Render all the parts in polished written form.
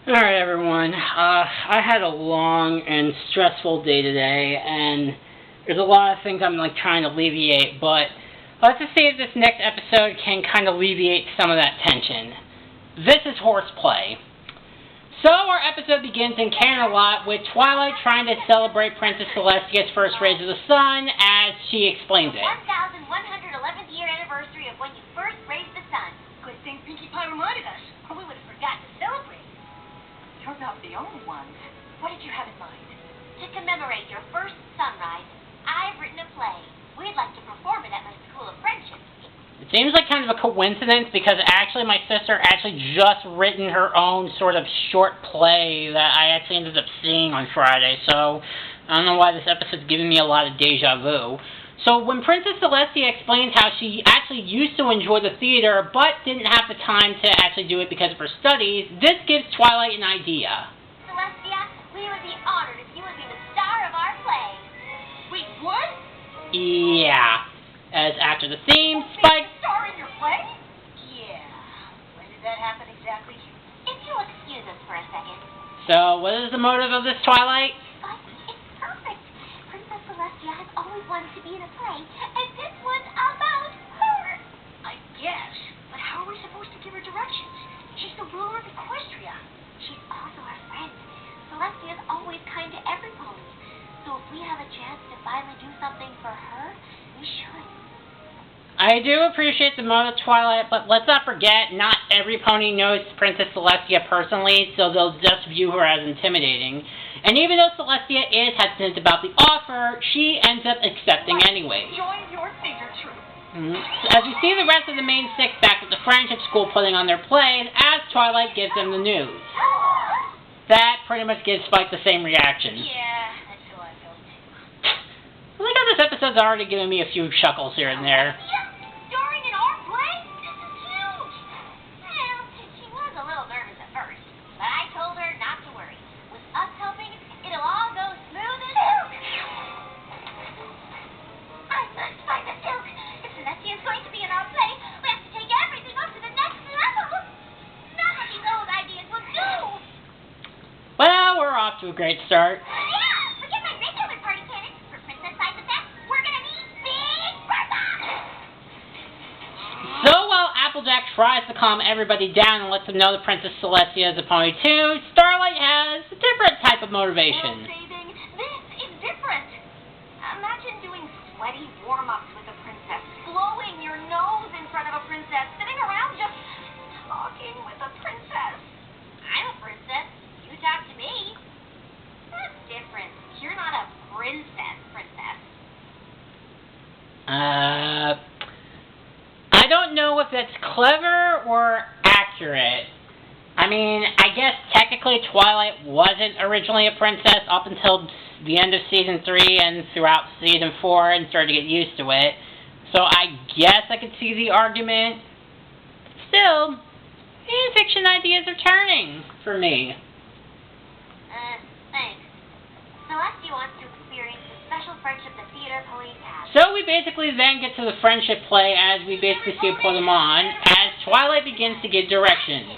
Alright everyone, I had a long and stressful day today, and there's a lot of things I'm trying to alleviate, but let's just see if this next episode can kind of alleviate some of that tension. This is horseplay. So our episode begins in Canterlot with Twilight trying to celebrate Princess Celestia's first rays of the sun as she explains it. 1111th year anniversary of when you first raised the sun. Good thing Pinkie Pie reminded us, or we would have forgotten to celebrate. You're not the only ones. What did you have in mind? To commemorate your first sunrise, I've written a play. We'd like to perform it at my School of Friendship. It seems like kind of a coincidence because actually my sister just written her own sort of short play that I actually ended up seeing on Friday, so I don't know why this episode's giving me a lot of deja vu. So when Princess Celestia explains how she actually used to enjoy the theater but didn't have the time to actually do it because of her studies, this gives Twilight an idea. Celestia, we would be honored if you would be the star of our play. Wait, what? Yeah. As after the theme, Spike... Star in your play? Yeah. When did that happen exactly? If you'll excuse us for a second. So, what is the motive of this, Twilight? It's perfect. Princess Celestia has always wanted to be in a play, and this one's about her. I guess. But how are we supposed to give her directions? She's the ruler of Equestria. She's also our friend. Celestia's always kind to every pony. So if we have a chance to finally do something for her, we should. I do appreciate the motive, Twilight, but let's not forget, not every pony knows Princess Celestia personally, so they'll just view her as intimidating. And even though Celestia is hesitant about the offer, she ends up accepting anyway. Join your figure troop. As we see the rest of the main six back at the friendship school putting on their plays, as Twilight gives them the news. That pretty much gives Spike the same reaction. Yeah, that's how I felt too. I think how this episode's already giving me a few chuckles here and there. Starring in our play? This is huge! Well, she was a little nervous at first, but I told her not to worry. With us helping, it'll all go smooth as silk. I must find the silk. If Celestia's going to be in our play, we have to take everything up to the next level. None of these old ideas will do. Well, we're off to a great start. Yeah, forget my regular party cannon. For Princess Size Effect, we're gonna need Big Bertha! So while Applejack tries to calm everybody down and lets them know that Princess Celestia is a pony too, Starlight has a different type of motivation. Saving, this is different. Imagine doing sweaty warm-ups with a princess, blowing your nose in front of a princess, sitting around just talking with a princess. I'm a princess. You talk to me. That's different. You're not a princess. I don't know if that's clever or accurate. I mean, I guess technically Twilight wasn't originally a princess up until the end of Season 3 and throughout Season 4 and started to get used to it. So I guess I could see the argument. Still, fan fiction ideas are turning for me. Thanks. Celestia wants to experience the special friendship the theater ponies have. So we basically then get to the friendship play as we basically see it put them on, as Twilight begins to give directions.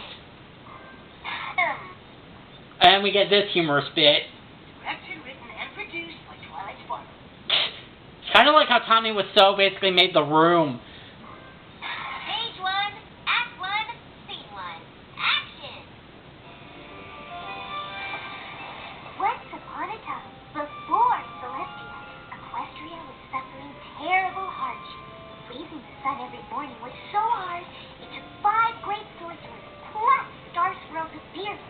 And we get this humorous bit. Directed, written, and produced by Twilight Sparkle. It's kind of like how Tommy Wiseau basically made The Room. Page 1, Act 1, Scene 1. Action! Once upon a time, before Celestia, Equestria was suffering terrible hardship. Raising the sun every morning was so hard, it took 5 great sorcerers plus Star Swirl to bear them.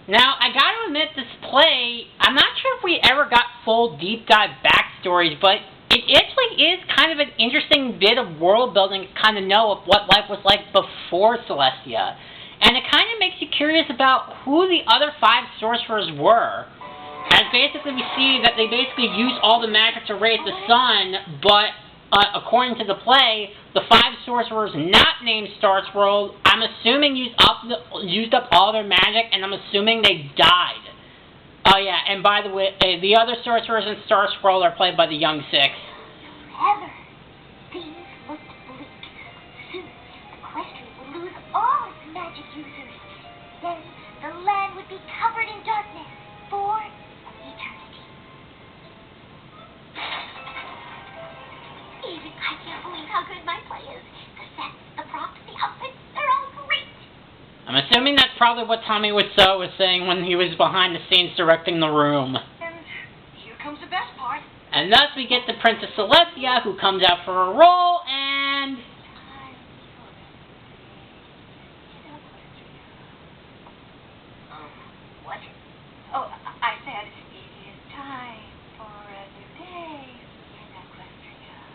Now, I gotta admit, this play, I'm not sure if we ever got full deep dive backstories, but it actually is kind of an interesting bit of world building to kind of know of what life was like before Celestia. And it kind of makes you curious about who the other 5 sorcerers were. As basically we see that they basically use all the magic to raise the sun, but according to the play, the 5 sorcerers not named Star Swirl, I'm assuming used up all their magic, and I'm assuming they died. Oh yeah, and by the way, the other sorcerers in Star Swirl are played by the Young Six. Forever, things looked bleak. Soon, Equestria would lose all its magic users. Then the land would be probably what Tommy Wiseau was saying when he was behind the scenes directing The Room. And here comes the best part. And thus we get the Princess Celestia, who comes out for a role, and... What? Oh, I said, it is time for a new day in Equestria.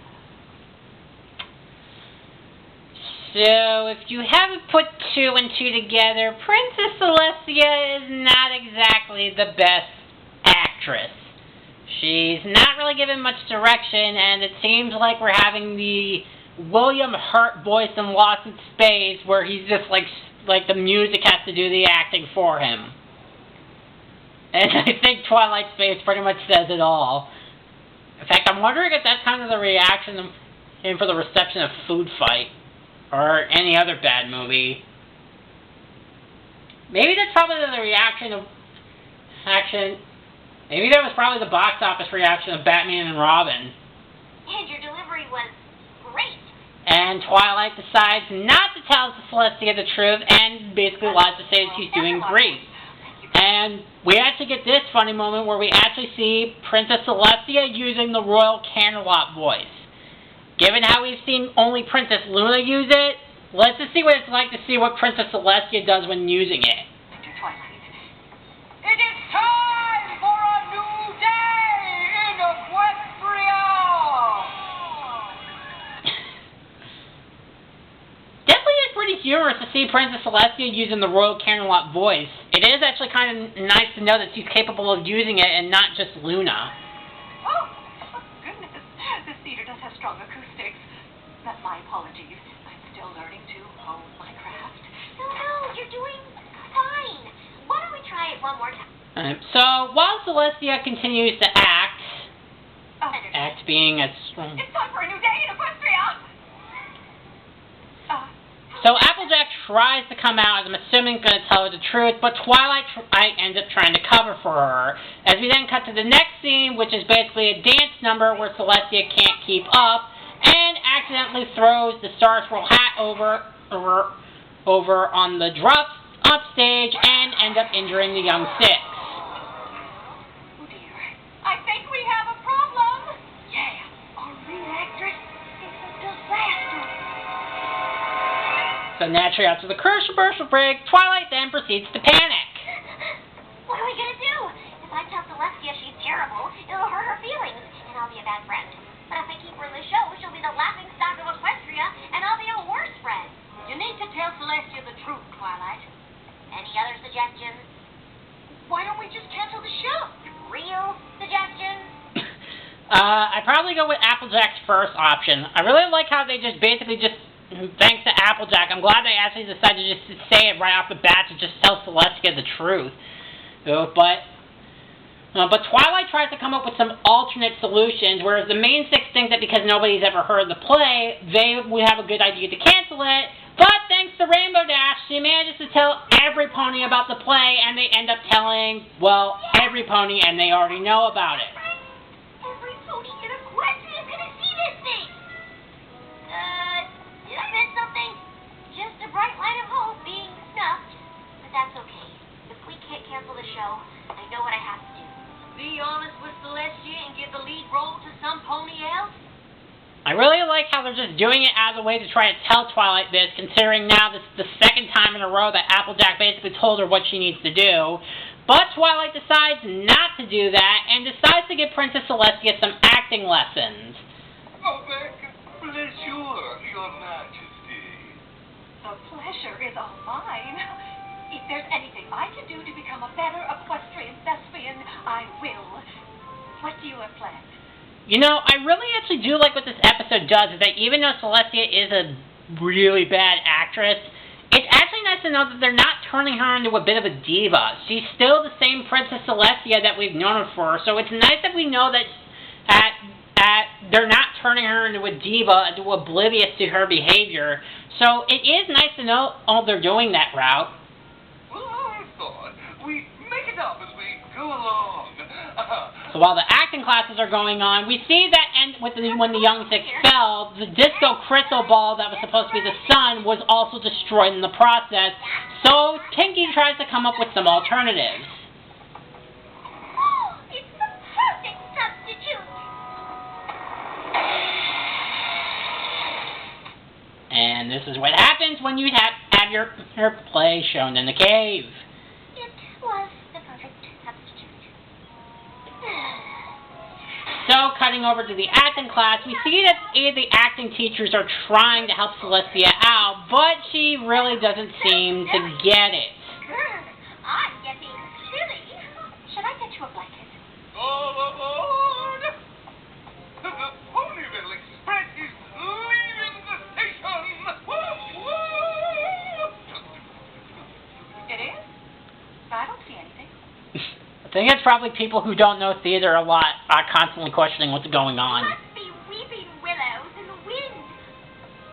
So, if you haven't put two and two together, Princess Celestia is not exactly the best actress. She's not really given much direction, and it seems like we're having the William Hurt voice in Lost in Space, where he's just like the music has to do the acting for him. And I think Twilight Space pretty much says it all. In fact, I'm wondering if that's kind of the reaction for the reception of Food Fight, or any other bad movie. Maybe that's probably the reaction of action. Maybe that was probably the box office reaction of Batman and Robin. And your delivery was great. And Twilight decides not to tell Celestia the truth and basically lies to say that she's doing great. And we actually get this funny moment where we actually see Princess Celestia using the Royal Camelot voice. Given how we've seen only Princess Luna use it, let's just see what it's like to see what Princess Celestia does when using it. To Twilight. It is time for a new day in Equestria! Definitely is pretty humorous to see Princess Celestia using the Royal Camelot voice. It is actually kind of nice to know that she's capable of using it and not just Luna. Oh, goodness. This theater does have strong acoustics. But my apologies. I'm still learning to hone my craft. No, you're doing fine. Why don't we try it one more time? So, while Celestia continues to act being as strong... It's time for a new day in Equestria! So Applejack tries to come out, as I'm assuming going to tell her the truth, but Twilight ends up trying to cover for her. As we then cut to the next scene, which is basically a dance number where Celestia can't keep up, and accidentally throws the Star Swirl hat over on the drop upstage and end up injuring the young Six. Oh dear. I think we have a problem! Yeah, our lead actress is a disaster! So naturally, after the commercial break, Twilight then proceeds to panic. What are we gonna do? If I tell Celestia she's terrible, it'll hurt her feelings, and I'll be a bad friend. But if I keep her in the show, she'll be the laughing stock of Equestria, and I'll be a worse friend. You need to tell Celestia the truth, Twilight. Any other suggestions? Why don't we just cancel the show? Real suggestions? I'd probably go with Applejack's first option. I really like how they just basically just, thanks to Applejack, I'm glad they actually decided just to say it right off the bat to just tell Celestia the truth. But Twilight tries to come up with some alternate solutions, whereas the main Six think that because nobody's ever heard the play, they would have a good idea to cancel it. But thanks to Rainbow Dash, she manages to tell every pony about the play, and they end up telling, well, every pony, and they already know about it. Every pony in Equestria is gonna see this thing! Did I miss something? Just a bright light of hope being snuffed. But that's okay. If we can't cancel the show, I know what I have to do. Be honest with Celestia and give the lead role to some pony else? I really like how they're just doing it as a way to try to tell Twilight this, considering now this is the second time in a row that Applejack basically told her what she needs to do. But Twilight decides not to do that, and decides to give Princess Celestia some acting lessons. Bless your Majesty. The pleasure is all mine. If there's anything I can do to become a better equestrian thespian, I will. What do you have planned? You know, I really actually do like what this episode does, is that even though Celestia is a really bad actress, it's actually nice to know that they're not turning her into a bit of a diva. She's still the same Princess Celestia that we've known her for, so it's nice that we know that they're not turning her into a diva, into oblivious to her behavior. So it is nice to know they're doing that route. Well, I thought we make it up as we go along. So while the acting classes are going on, we see that, and when the young six fell, the disco crystal ball that was supposed to be the sun was also destroyed in the process. So Pinkie tries to come up with some alternatives. It's the perfect substitute. And this is what happens when you have your play shown in the cave. It was the perfect substitute. So, cutting over to the acting class, we see that the acting teachers are trying to help Celestia out, but she really doesn't seem to get it. I'm getting silly. Should I get you a blanket? All aboard! The Ponyville Express is leaving the station! Woo, woo! It is? I don't see anything. I think it's probably people who don't know theater a lot are constantly questioning what's going on. We must be weeping willows in the wind.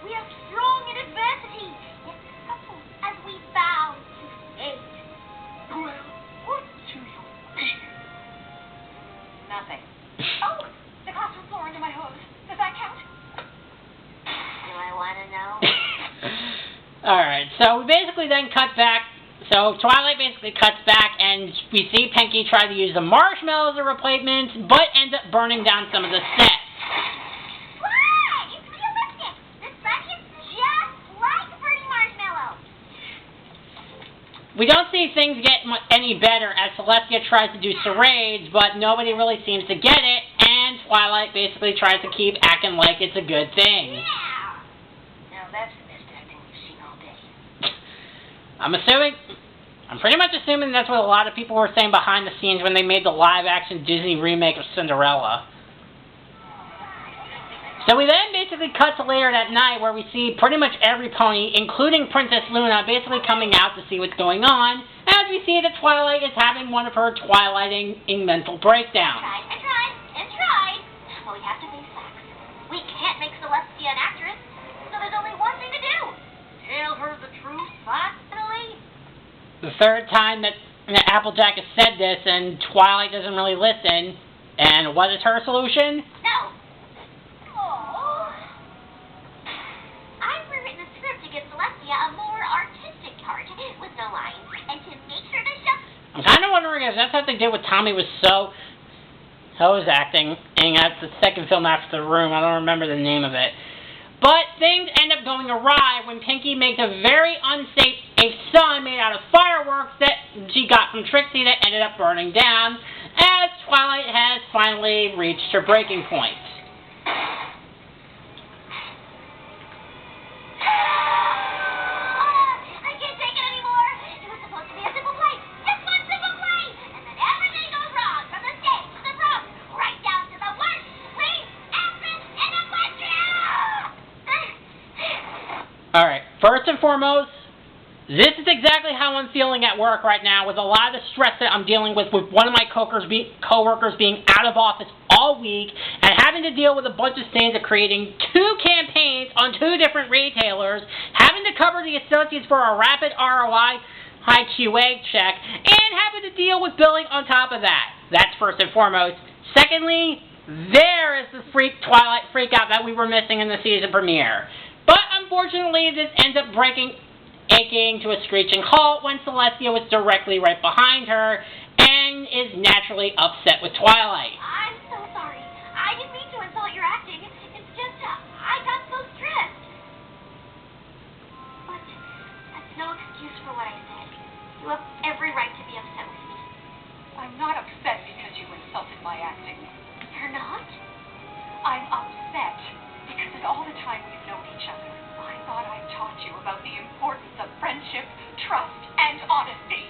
We are strong in adversity, yet supple as we bow to fate. Well, what do you mean? Nothing. Oh, the classroom floor under my hose. Does that count? Do I want to know? Alright, so we basically then cut back. So Twilight basically cuts back, and we see Pinkie try to use the marshmallows as a replacement, but ends up burning down some of the sets. What? It's realistic. The sun is just like burning marshmallows. We don't see things get any better as Celestia tries to do charades, but nobody really seems to get it, and Twilight basically tries to keep acting like it's a good thing. Yeah. Now that's the best acting we've seen all day. I'm pretty much assuming that's what a lot of people were saying behind the scenes when they made the live-action Disney remake of Cinderella. So we then basically cut to later that night where we see pretty much every pony, including Princess Luna, basically coming out to see what's going on, as we see that Twilight is having one of her twilighting mental breakdowns. Tried. But we have to face facts. We can't make Celestia an actress, so there's only one thing to do. Tell her the truth, finally. The third time that Applejack has said this, and Twilight doesn't really listen. And what is her solution? No. Oh. I've rewritten a script to give Celestia a more artistic part with no lines, and to make sure to show. I'm kind of wondering if that's what they did with Tommy Wiseau's acting, and that's the second film after The Room. I don't remember the name of it. But things end up going awry when Pinkie makes a very unsafe sun made out of fireworks that she got from Trixie that ended up burning down, as Twilight has finally reached her breaking point. I can't take it anymore. It was supposed to be a simple play. Just one simple play. And then everything goes wrong. From the stage to the prom, right down to the worst lead actress in Equestria. Alright, first and foremost, this is exactly how I'm feeling at work right now, with a lot of the stress that I'm dealing with one of my coworkers being out of office all week, and having to deal with a bunch of things of creating 2 campaigns on 2 different retailers, having to cover the associates for a rapid ROI high QA check, and having to deal with billing on top of that. That's first and foremost. Secondly, there is the Twilight freakout that we were missing in the season premiere. But unfortunately, this ends up aching to a screeching halt when Celestia was directly right behind her and is naturally upset with Twilight. I'm so sorry. I didn't mean to insult your acting. It's just I got so stressed. But that's no excuse for what I said. You have every right to be upset with me. I'm not upset because you insulted my acting. You're not? I'm upset because in all the time we've known each other, I thought I taught you about the importance of friendship, trust, and honesty.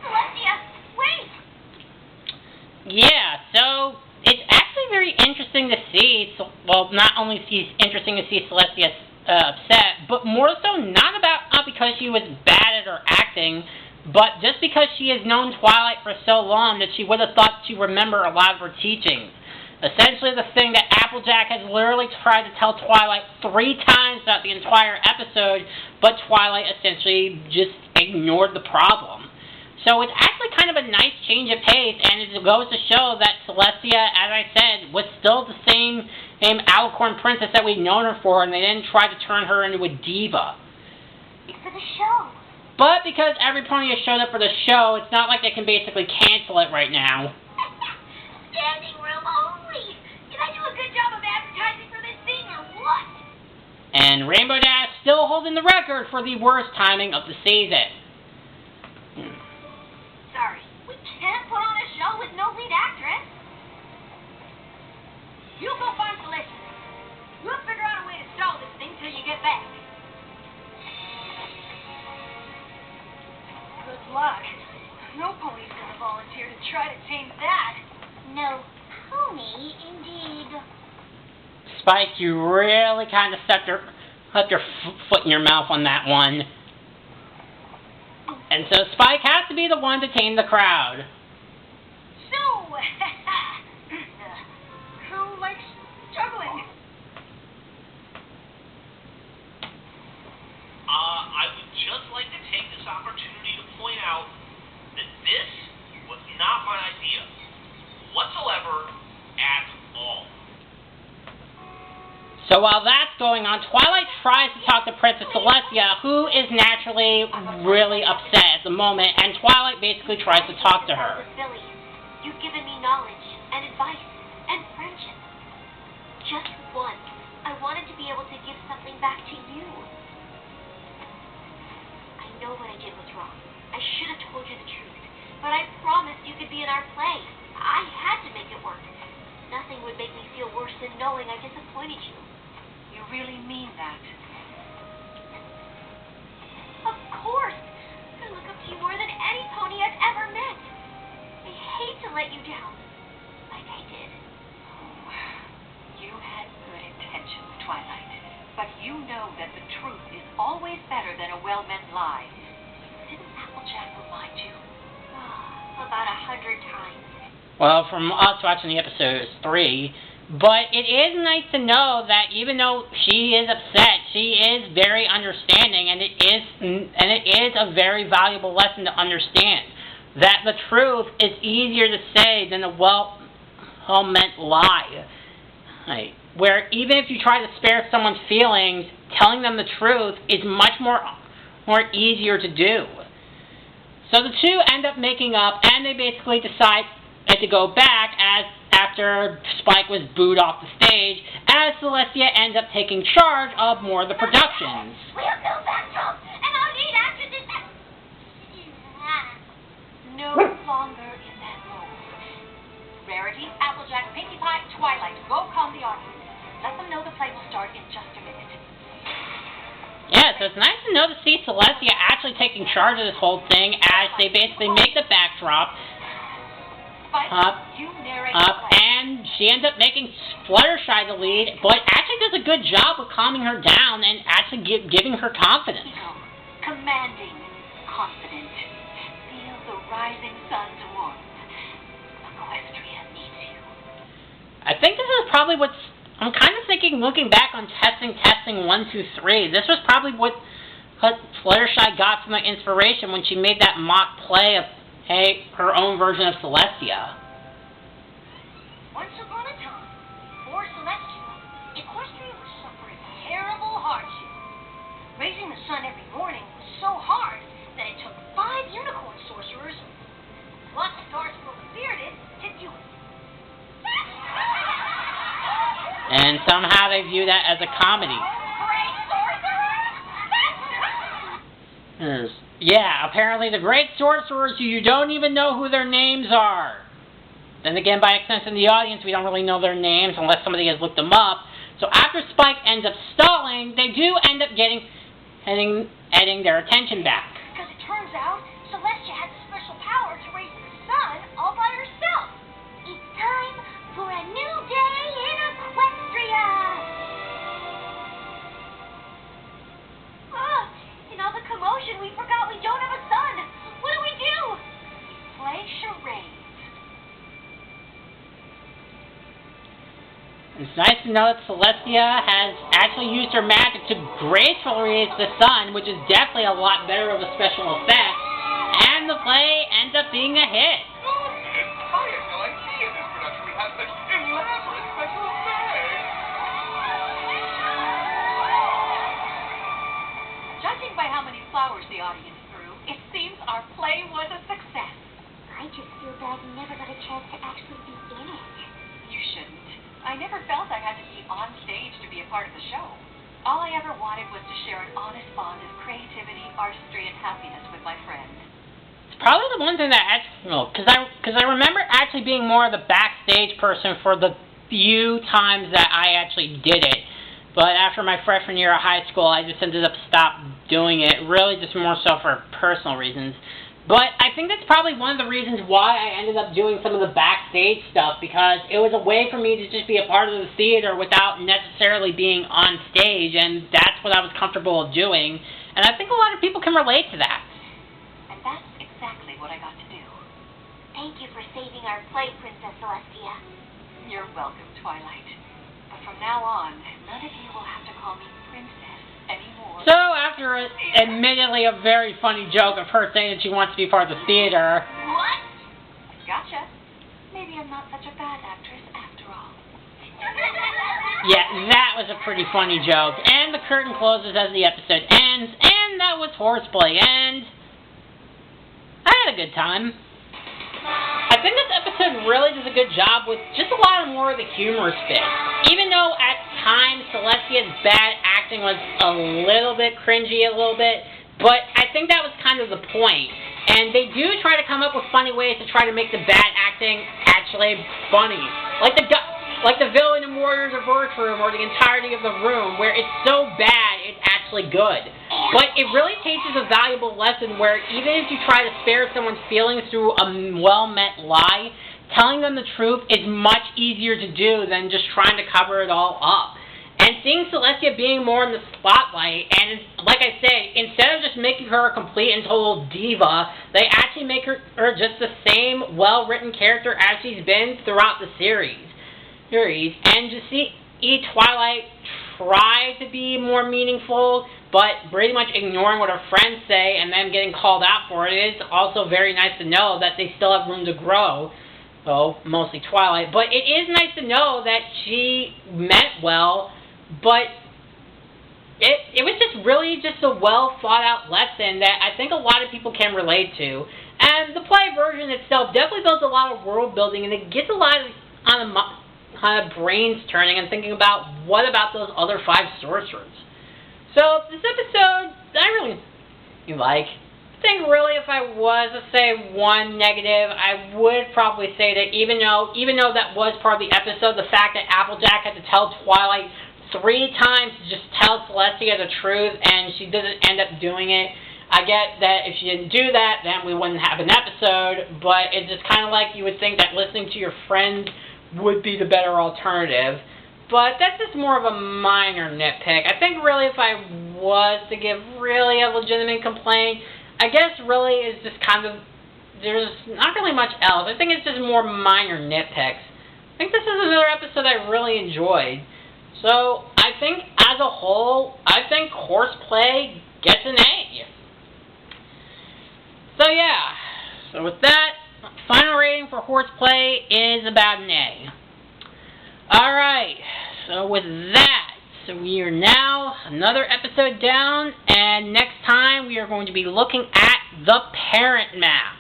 Celestia, wait! Yeah, so it's actually very interesting to see, not only interesting to see Celestia upset, but more so not because she was bad at her acting, but just because she has known Twilight for so long that she would have thought she'd remember a lot of her teachings. Essentially the thing that Applejack has literally tried to tell Twilight 3 times throughout the entire episode, but Twilight essentially just ignored the problem. So it's actually kind kind of a nice change of pace, and it goes to show that Celestia, as I said, was still the same Alicorn princess that we'd known her for, and they didn't try to turn her into a diva. For the show. But because every pony has showed up for the show, it's not like they can basically cancel it right now. Standing room only. Did I do a good job of advertising for this thing or what? And Rainbow Dash still holding the record for the worst timing of the season. Sorry, we can't put on a show with no lead actress. You go find Celestia. We'll figure out a way to stall this thing till you get back. Good luck. No pony's gonna volunteer to try to tame that. No pony, indeed. Spike, you really kind of left your foot in your mouth on that one. And so Spike has to be the one to tame the crowd. So, who likes juggling? I would just like to take this opportunity to point out that this was not my idea whatsoever at all. So while that's going on, Twilight tries to talk to Princess Celestia, who is naturally really upset at the moment, and Twilight basically tries to talk to her. Silly. You've given me knowledge and advice and friendship. Just once, I wanted to be able to give something back to you. I know what I did was wrong. I should have told you the truth, but I promised you could be in our play. I had to make it work. Nothing would make me feel worse than knowing I disappointed you. You really mean that? Of course! I look up to you more than any pony I've ever met. I hate to let you down, like I did. You had good intentions, Twilight, but you know that the truth is always better than a well-meant lie. Didn't Applejack remind you? About 100 times. Well, from us watching the episode 3, but it is nice to know that even though she is upset, she is very understanding, and it is a very valuable lesson to understand that the truth is easier to say than a well-meant lie. Right. Where even if you try to spare someone's feelings, telling them the truth is much more easier to do. So the two end up making up, and they basically decide to go back after Spike was booed off the stage, as Celestia ends up taking charge of more of the productions. We'll do that, and I'll need actresses. No longer in that role. Rarity, Applejack, Pinkie Pie, Twilight, go calm the audience. Let them know the play will start in just a minute. Yeah, so it's nice to know to see Celestia actually taking charge of this whole thing as they basically make the backdrop and she ends up making Fluttershy the lead, but actually does a good job of calming her down and actually giving her confidence. Commanding, confident. Feel the rising sun's warmth. Equestria needs you. I think this is probably I'm kind of thinking, looking back on testing 1, 2, 3, this was probably what Fluttershy got from the inspiration when she made that mock play of her own version of Celestia. Once upon a time, before Celestia, Equestria was suffering terrible hardship. Raising the sun every morning was so hard that it took 5 unicorn sorcerers, plus stars full of bearded, to do it. And somehow they view that as a comedy. Great sorcerers! Yeah, apparently the great sorcerers who you don't even know who their names are. Then again, by extension of the audience, we don't really know their names unless somebody has looked them up. So after Spike ends up stalling, they do end up getting their attention back. Because it turns out Celestia has a special power to raise the sun all by herself. It's time for a new day in Equestria! In all the commotion, we forgot we don't have a sun. What do we do? Play charades. It's nice to know that Celestia has actually used her magic to gracefully raise the sun, which is definitely a lot better of a special effect. And the play ends up being a hit. play was a success. I just feel bad you never got a chance to actually be in it. You shouldn't. I never felt I had to be on stage to be a part of the show. All I ever wanted was to share an honest bond of creativity, artistry, and happiness with my friends. It's probably the one thing that actually, because I remember actually being more of the backstage person for the few times that I actually did it. But after my freshman year of high school, I just ended up doing it, really just more so for personal reasons. But I think that's probably one of the reasons why I ended up doing some of the backstage stuff, because it was a way for me to just be a part of the theater without necessarily being on stage, and that's what I was comfortable doing. And I think a lot of people can relate to that. And that's exactly what I got to do. Thank you for saving our play, Princess Celestia. You're welcome, Twilight. But from now on, none of you will have to call me Princess anymore. So after admittedly a very funny joke of her saying that she wants to be part of the theater. What? Gotcha. Maybe I'm not such a bad actress after all. Yeah, that was a pretty funny joke. And the curtain closes as the episode ends, and that was horseplay, and I had a good time. I think this episode really does a good job with just a lot more of the humorous bits. Even though at times Celestia's bad acting was a little bit cringy, but I think that was kind of the point. And they do try to come up with funny ways to try to make the bad acting actually funny. Like the villain in Warriors of Earthroom, or the entirety of the room, where it's so bad it's actually good. But it really teaches a valuable lesson where even if you try to spare someone's feelings through a well-meant lie, telling them the truth is much easier to do than just trying to cover it all up. And seeing Celestia being more in the spotlight, and like I say, instead of just making her a complete and total diva, they actually make her just the same well-written character as she's been throughout the series. And to see Twilight try to be more meaningful, but pretty much ignoring what her friends say and then getting called out for it, is also very nice to know that they still have room to grow. Well, mostly Twilight. But it is nice to know that she meant well, but it was just really just a well thought out lesson that I think a lot of people can relate to. And the play version itself definitely builds a lot of world building, and it gets a lot of kind of brains turning and thinking about what about those other 5 sorcerers. So this episode I really like. I think really if I was to say one negative, I would probably say that even though that was part of the episode, the fact that Applejack had to tell Twilight 3 times to just tell Celestia the truth and she doesn't end up doing it. I get that if she didn't do that, then we wouldn't have an episode, but it's just kind of like you would think that listening to your friend would be the better alternative. But that's just more of a minor nitpick. I think really if I was to give really a legitimate complaint, I guess really is just kind of, there's not really much else. I think it's just more minor nitpicks. I think this is another episode I really enjoyed. So I think as a whole, I think Horseplay gets an A. So yeah, so with that, final rating for Horseplay is about an A. Alright, so with that, so we are now another episode down, and next time we are going to be looking at the parent map.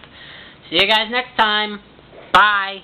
See you guys next time. Bye.